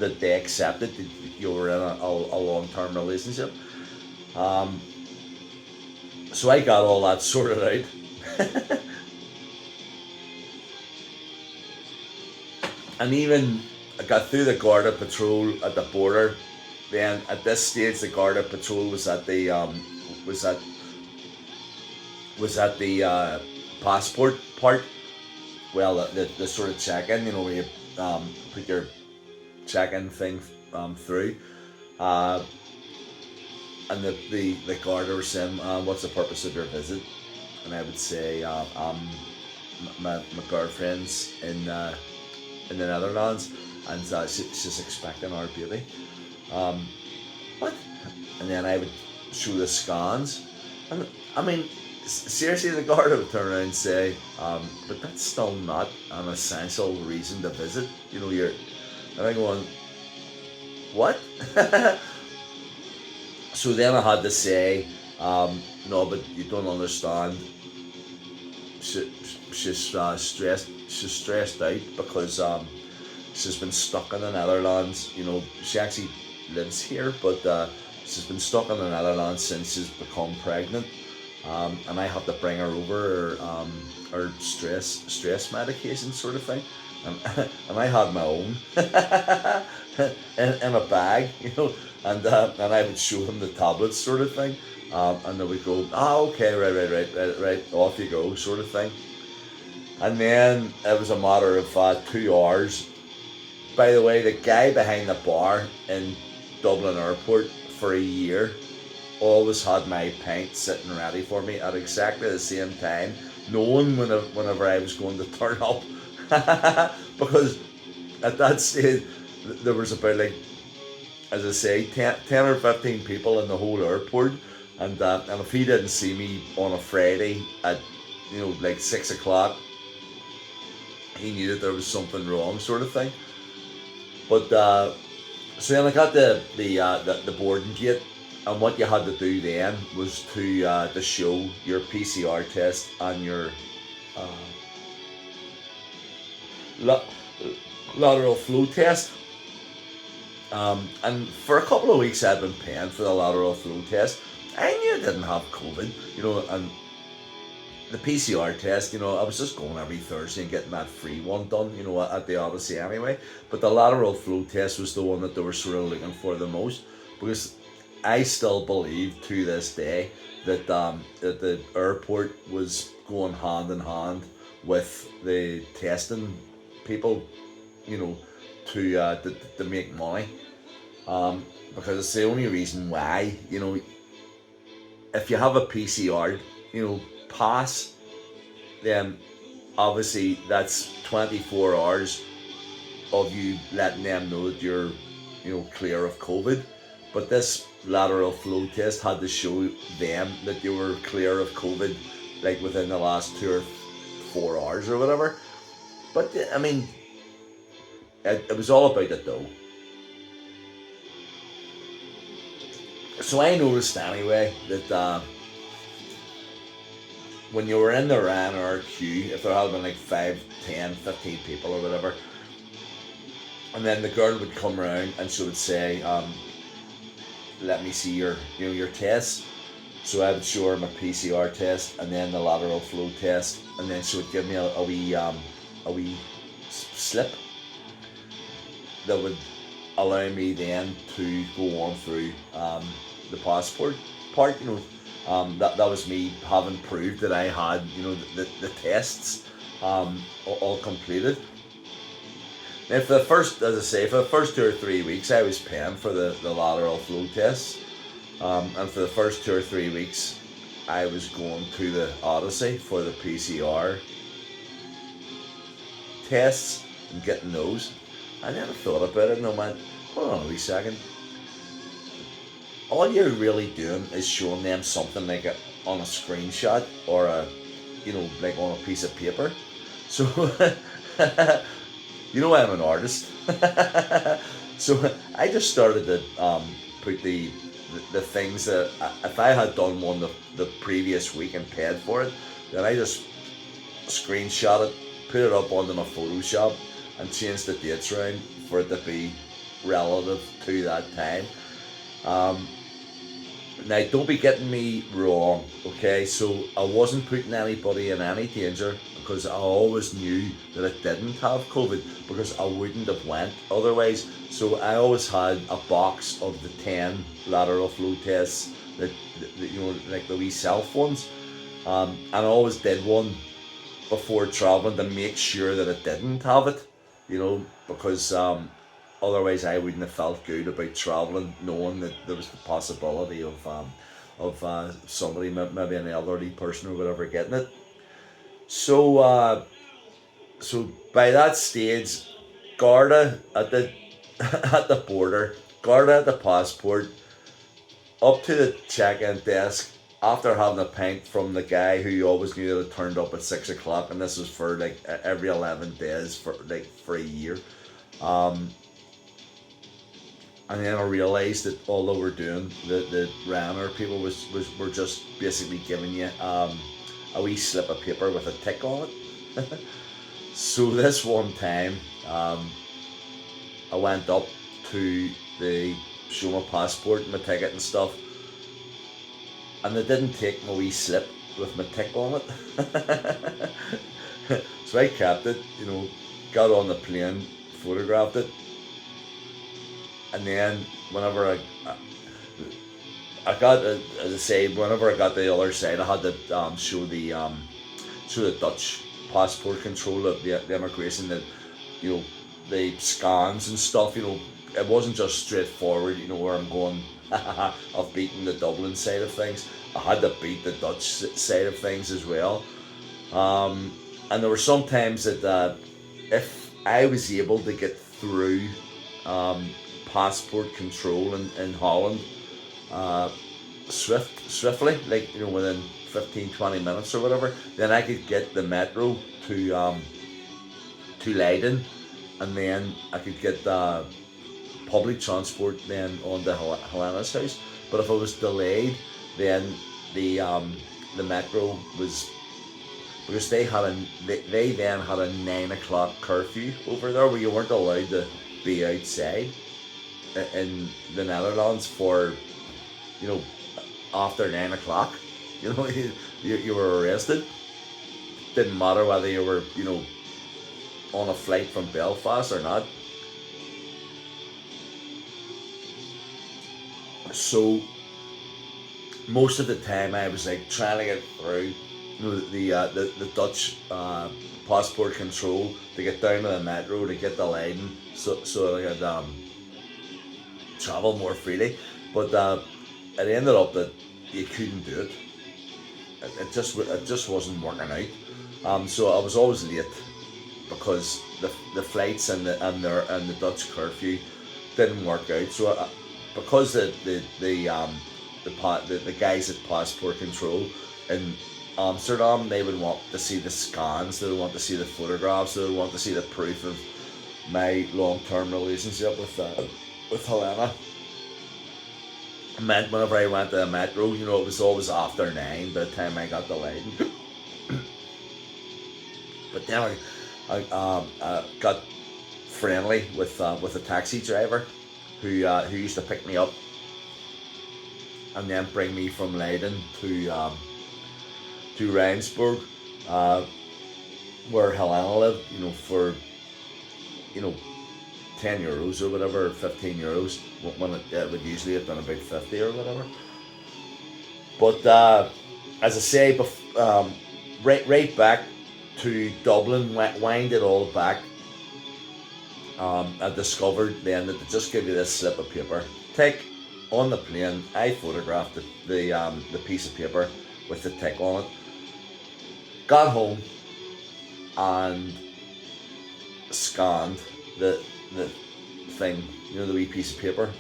that they accepted that you were in a long-term relationship. Um, so I got all that sorted out. And even I got through the Garda patrol at the border. Then at this stage, the Garda patrol was at the was at was at the passport part. Well, the sort of check-in, where you put your check-in thing through. Uh, and the Garda were saying, "What's the purpose of your visit?" And I would say, "My girlfriend's in the Netherlands, and she's expecting our baby." What? And then I would show the scans, and I mean, seriously, the guard would turn around and say, "But that's still not an essential reason to visit." You're, and I'm going, "What?" So then I had to say, "No, but you don't understand. She's stressed. She's stressed out because she's been stuck in the Netherlands. She actually lives here, but she's been stuck in the Netherlands since she's become pregnant. And I have to bring her over her stress medication sort of thing. And I had my own in a bag, and I would show them the tablets sort of thing. And they would go, okay, right, off you go, sort of thing. And then it was a matter of 2 hours. By the way, the guy behind the bar in Dublin Airport for a year always had my pint sitting ready for me at exactly the same time, knowing whenever I was going to turn up. Because at that stage, there was about, like, as I say, 10 or 15 people in the whole airport. And if he didn't see me on a Friday at, like 6 o'clock, he knew that there was something wrong, sort of thing. But so then I got the boarding gate, and what you had to do then was to show your PCR test and your lateral flow test. And for a couple of weeks I'd been paying for the lateral flow test. I knew I didn't have COVID, and the PCR test, I was just going every Thursday and getting that free one done, at the Odyssey anyway. But the lateral flow test was the one that they were sort of looking for the most, because I still believe to this day that that the airport was going hand in hand with the testing people, to make money, because it's the only reason why, if you have a PCR, pass, then obviously that's 24 hours of you letting them know that you're, clear of COVID. But this lateral flow test had to show them that you were clear of COVID, like within the last 2 or 4 hours or whatever. But I mean, it was all about the dough. So I noticed anyway that when you were in the Ryanair queue, if there had been like 5, 10, 15 people or whatever, and then the girl would come around and she would say, "Let me see your tests." So I would show her my PCR test and then the lateral flow test, and then she would give me a wee slip that would allow me then to go on through the passport part. That was me having proved that I had, the tests all completed. Now, for the first, as I say, for the first 2 or 3 weeks, I was paying for the lateral flow tests. And for the first 2 or 3 weeks, I was going to the Odyssey for the PCR tests and getting those. And then I thought about it and I went, hold on a wee second. All you're really doing is showing them something like on a screenshot or like on a piece of paper. So, I'm an artist. So I just started to put the things that, if I had done one the previous week and paid for it, then I just screenshot it, put it up onto my Photoshop, and change the dates around for it to be relative to that time. Um, Now, don't be getting me wrong, okay? So I wasn't putting anybody in any danger because I always knew that I didn't have COVID because I wouldn't have went otherwise. So I always had a box of the 10 lateral flow tests that you know, like the wee self ones. And I always did one before traveling to make sure that I didn't have it, you know, because otherwise I wouldn't have felt good about traveling, knowing that there was the possibility of somebody, maybe an elderly person or whatever, getting it. So so by that stage, Garda at the at the border, Garda at the passport, up to the check-in desk after having a pint from the guy who you always knew that had turned up at 6 o'clock, and this was for like every 11 days for a year. Um, and then I realised that all they were doing, the Ryanair people were just basically giving you a wee slip of paper with a tick on it. So this one time, I went up to the show my passport and my ticket and stuff, and they didn't take my wee slip with my tick on it. So I kept it, you know, got on the plane, photographed it, and then whenever I got, as I say, whenever I got to the other side, I had to show the Dutch passport control of the immigration that, you know, the scans and stuff, you know, it wasn't just straightforward, you know, where I'm going, I've beaten the Dublin side of things. I had to beat the Dutch side of things as well. And there were some times that if I was able to get through um, passport control in Holland swiftly, like, you know, within 15-20 minutes or whatever, then I could get the metro to Leiden, and then I could get public transport then on to Helena's house. But if I was delayed, then the metro was, because they then had a 9 o'clock curfew over there where you weren't allowed to be outside in the Netherlands for, you know, after 9 o'clock. You know, you were arrested. Didn't matter whether you were, you know, on a flight from Belfast or not. So most of the time I was like trying to get through, you know, the Dutch passport control to get down to the metro to get the Leiden, so I could travel more freely. But it ended up that you couldn't do it. It just wasn't working out. So I was always late because the flights and the Dutch curfew didn't work out. So because the guys at passport control in Amsterdam, they would want to see the scans, they would want to see the photographs, they would want to see the proof of my long-term relationship with Helena. It meant whenever I went to the metro, you know, it was always after 9 by the time I got to Leiden. But then I got friendly with a taxi driver who used to pick me up and then bring me from Leiden to Rijnsburg, where Helena lived. You know, for, you know, €10 or whatever, €15, when it would usually have been about 50 or whatever. But as I say, right back to Dublin, wind it all back. I discovered then that they just give you this slip of paper. Tick on the plane. I photographed the piece of paper with the tick on it. Got home and scanned the thing, you know, the wee piece of paper.